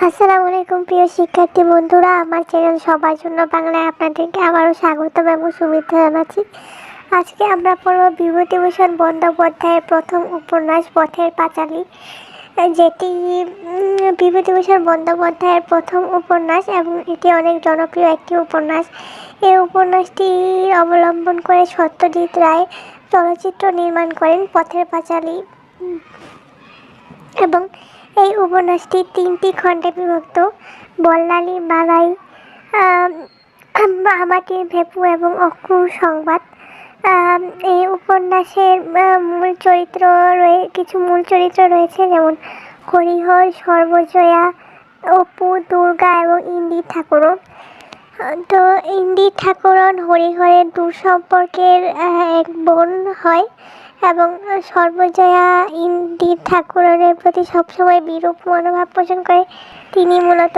আসসালামু আলাইকুম প্রিয় শিক্ষার্থী বন্ধুরা, আমার চ্যানেল সবার জন্য বাংলায় আপনাদেরকে আবারও স্বাগতম এবং শুভেচ্ছা জানাচ্ছি। আজকে আমরা পড়ব বিভূতিভূষণ বন্দ্যোপাধ্যায়ের প্রথম উপন্যাস পথের পাঁচালী, যেটি বিভূতিভূষণ বন্দ্যোপাধ্যায়ের প্রথম উপন্যাস এবং এটি অনেক জনপ্রিয় একটি উপন্যাস। এই উপন্যাসটি অবলম্বন করে সত্যজিৎ রায় চলচ্চিত্র নির্মাণ করেন পথের পাঁচালী, এবং এই উপন্যাসটি 3টি খণ্ডে বিভক্ত: বল্লালী, বালাই, আমাটির ভেপু এবং অক্রূর সংবাদ। এই উপন্যাসের কিছু মূল চরিত্র রয়েছে, যেমন হরিহর, সর্বজয়া, অপু, দুর্গা এবং ইন্দির ঠাকুরন। তো ইন্দির ঠাকুরন হরিহরের দূর সম্পর্কের এক বোন হয় এবং সর্বজয়া ইন্দির ঠাকুরনের প্রতি সবসময় বিরূপ মনোভাব পোষণ করে। তিনি মূলত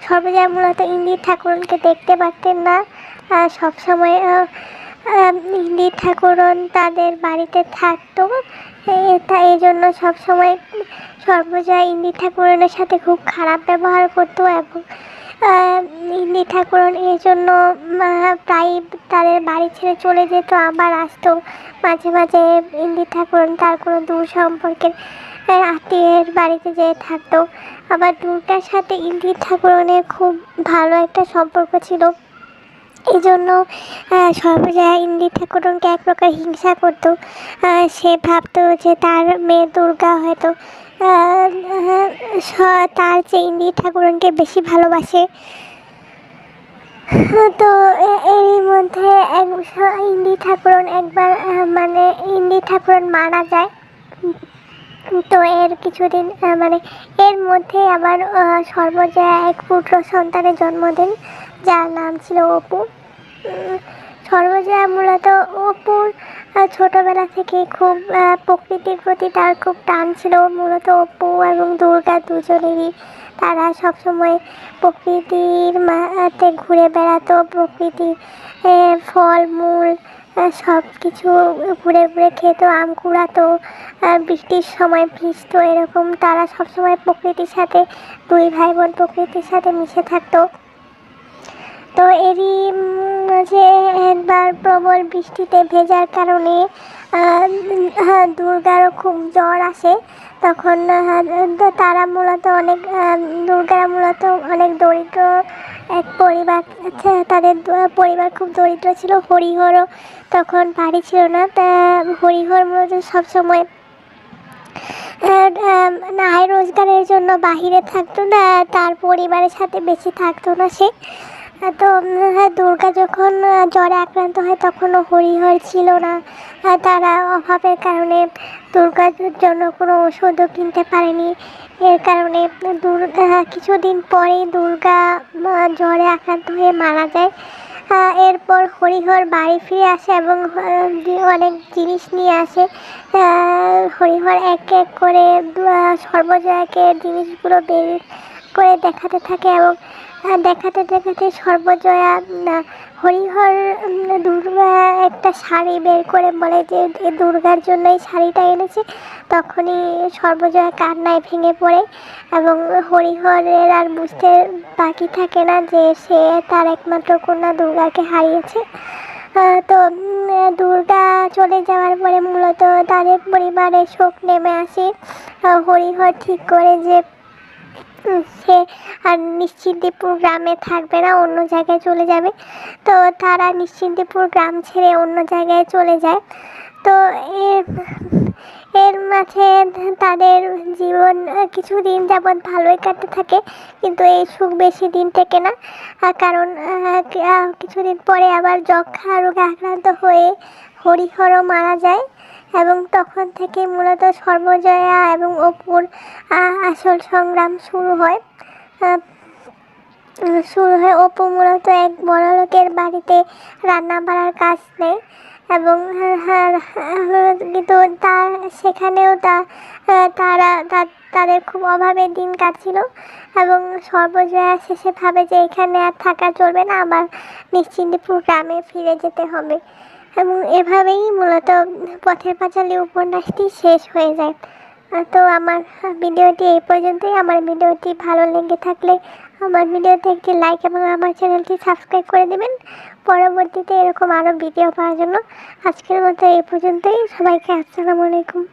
সর্বজয়া মূলত ইন্দির ঠাকুরনকে দেখতে পারতেন না। সবসময় ইন্দির ঠাকুরন তাদের বাড়িতে থাকতো, এই জন্য সবসময় সর্বজয়া ইন্দির ঠাকুরনের সাথে খুব খারাপ ব্যবহার করতো এবং ইন্দির ঠাকুরন এই জন্য প্রায় তাদের বাড়ি ছেড়ে চলে যেত, আবার আসতো। মাঝে মাঝে ইন্দির ঠাকুরন তার কোনো দূর সম্পর্কের আত্মীয়ের বাড়িতে যেয়ে থাকতো। আবার দুর্গার সাথে ইন্দির ঠাকুরনের খুব ভালো একটা সম্পর্ক ছিল, এই জন্য সর্বজয়া ইন্দির ঠাকুরনকে এক প্রকার হিংসা করতো। সে ভাবতো যে তার মেয়ে দুর্গা হয়তো তার চেয়ে ইন্দির ঠাকুরনকে বেশি ভালোবাসে। তো এরই মধ্যে ইন্দির ঠাকুরন মারা যায়। তো এর মধ্যে আবার সর্বজয়া এক পুত্র সন্তানের জন্ম দেন, যার নাম ছিল অপু। সর্বজয়া মূলত অপুর ছোটবেলা থেকে খুব প্রকৃতির প্রতি তার খুব টান ছিল। মূলত অপু এবং দুর্গা দুজনেরই, তারা সবসময় প্রকৃতির মাঝে ঘুরে বেড়াতো, প্রকৃতির ফল মূল সব কিছু ঘুরে ঘুরে খেত, আম কুড়াতো, বৃষ্টির সময় ভিজতো। এরকম তারা সবসময় প্রকৃতির সাথে, দুই ভাই বোন প্রকৃতির সাথে মিশে থাকতো। তো এরই মাঝে একবার প্রবল বৃষ্টিতে ভেজার কারণে দুর্গারও খুব জ্বর আসে। তখন দুর্গারা মূলত অনেক দরিদ্র এক পরিবার, তাদের পরিবার খুব দরিদ্র ছিল। হরিহরও তখন বাড়ি ছিল না, তা হরিহর মূলত সবসময় আয় রোজগারের জন্য বাহিরে থাকতো না, তার পরিবারের সাথে বেশি থাকতো না সে। তো দুর্গা যখন জ্বরে আক্রান্ত হয় তখনও হরিহর ছিল না। তারা অভাবের কারণে দুর্গার জন্য কোনো ওষুধও কিনতে পারেনি। এর কারণে কিছুদিন পরেই দুর্গা জ্বরে আক্রান্ত হয়ে মারা যায়। এরপর হরিহর বাড়ি ফিরে আসে এবং অনেক জিনিস নিয়ে আসে। হরিহর এক এক করে সর্বজয়াকে জিনিসগুলো বের করে দেখাতে থাকে এবং দেখাতে দেখাতে সর্বজয়া হরিহর একটা শাড়ি বের করে বলে যে দুর্গার জন্য এই শাড়িটা এনেছে। তখনই সর্বজয়া কান্নায় ভেঙে পড়ে এবং হরিহরের আর বুঝতে বাকি থাকে না যে সে তার একমাত্র কন্যা দুর্গাকে হারিয়েছে। তো দুর্গা চলে যাওয়ার পরে মূলত তাদের পরিবারে শোক নেমে আসে। হরিহর ঠিক করে যে সে আর নিশ্চিন্তিপুর গ্রামে থাকবে না, অন্য জায়গায় চলে যাবে। তো তারা নিশ্চিন্তিপুর গ্রাম ছেড়ে অন্য জায়গায় চলে যায়। তো এর মাঝে তাদের জীবন কিছুদিন যাবৎ ভালোই কাটতে থাকে, কিন্তু এই সুখ বেশি দিন থেকে না। কারণ কিছুদিন পরে আবার যক্ষা রোগে আক্রান্ত হয়ে হরিহরও মারা যায় এবং তখন থেকে মূলত সর্বজয়া এবং অপুর আসল সংগ্রাম শুরু হয়। অপু মূলত এক বড়লোকের বাড়িতে রান্না বাড়ার কাজ নেয় এবং কিন্তু সেখানেও তাদের খুব অভাবে দিন কাটছিল এবং সর্বজয়া শেষে ভাবে যে এখানে আর থাকা চলবে না, আবার নিশ্চিন্তিপুর গ্রামে ফিরে যেতে হবে। এবং এভাবেই মূলত পথের পাঁচালী উপন্যাসটি শেষ হয়ে যায়। তো আমার ভিডিওটি এই পর্যন্তই। আমার ভিডিওটি ভালো লেগে থাকলে আমার ভিডিওতে একটি লাইক এবং আমার চ্যানেলটি সাবস্ক্রাইব করে দেবেন পরবর্তীতে এরকম আরও ভিডিও পাওয়ার জন্য। আজকের মতো এই পর্যন্তই। সবাইকে আসসালামু আলাইকুম।